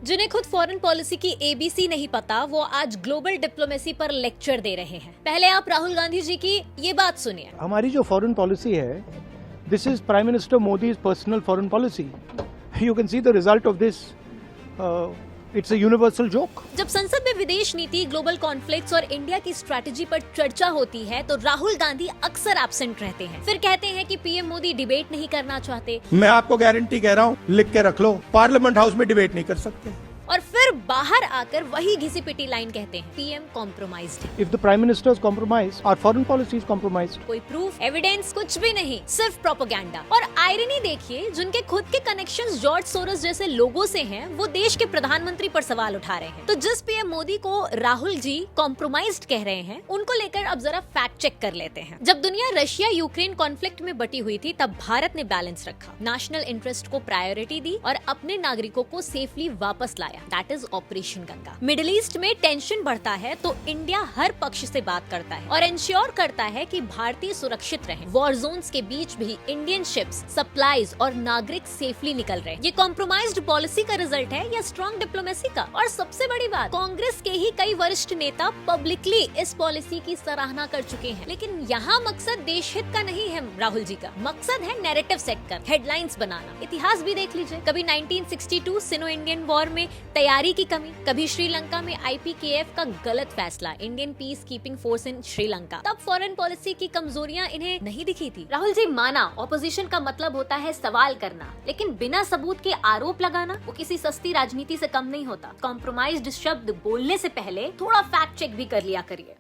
जिन्हें खुद foreign policy की एबीसी नहीं पता, वो आज ग्लोबल डिप्लोमेसी पर लेक्चर दे रहे हैं। पहले आप राहुल गांधी जी की ये बात सुनिए। हमारी जो फॉरेन पॉलिसी है, this is prime minister Modi's personal foreign policy. You can see the result of this. It's a universal joke. जब संसद में विदेश नीति, ग्लोबल कॉन्फ्लिक्ट्स और इंडिया की स्ट्रैटेजी पर चर्चा होती है तो राहुल गांधी अक्सर एब्सेंट रहते हैं। फिर कहते हैं कि पीएम मोदी डिबेट नहीं करना चाहते। मैं आपको गारंटी कह रहा हूँ, लिख के रख लो, पार्लियामेंट हाउस में डिबेट नहीं कर सकते। और फिर बाहर आकर वही घिसी पिटी लाइन कहते हैं, पीएम कॉम्प्रोमाइज्ड है। If the prime minister is compromised, our foreign policy is compromised. कोई प्रूफ, एविडेंस कुछ भी नहीं, सिर्फ प्रोपेगेंडा। और आयरनी देखिए, जिनके खुद के कनेक्शंस जॉर्ज सोरोस जैसे लोगों से हैं, वो देश के प्रधानमंत्री पर सवाल उठा रहे हैं। तो जिस पीएम मोदी को राहुल जी कॉम्प्रोमाइज्ड कह रहे हैं, उनको लेकर अब जरा फैक्ट चेक कर लेते हैं। जब दुनिया रशिया यूक्रेन कॉन्फ्लिक्ट में बटी हुई थी, तब भारत ने बैलेंस रखा, नेशनल इंटरेस्ट को प्रायोरिटी दी और अपने नागरिकों को सेफली वापस लाया। That is operation Ganga. Middle east में टेंशन बढ़ता है तो इंडिया हर पक्ष से बात करता है और इंश्योर करता है कि भारतीय सुरक्षित रहें। वॉर जोन्स के बीच भी इंडियन शिप्स, सप्लाईज और नागरिक सेफली निकल रहे। ये कॉम्प्रोमाइज्ड पॉलिसी का रिजल्ट है या स्ट्रॉन्ग डिप्लोमेसी का? और सबसे बड़ी बात, कांग्रेस के ही कई वरिष्ठ नेता पब्लिकली इस पॉलिसी की सराहना कर चुके हैं। लेकिन यहाँ मकसद देश हित का नहीं है राहुल जी का, मकसद है नैरेटिव सेट कर, हेडलाइंस बनाना। इतिहास भी देख लीजिए, कभी 1962 सिनो इंडियन वॉर में तैयारी की कमी, कभी श्रीलंका में आईपीकेएफ का गलत फैसला, Indian peace keeping force in Sri Lanka. तब फॉरेन पॉलिसी की कमजोरियां इन्हें नहीं दिखी थी। राहुल जी माना, ऑपोजिशन का मतलब होता है सवाल करना, लेकिन बिना सबूत के आरोप लगाना वो किसी सस्ती राजनीति से कम नहीं होता। कॉम्प्रोमाइज्ड शब्द बोलने से पहले थोड़ा फैक्ट चेक भी कर लिया करिए।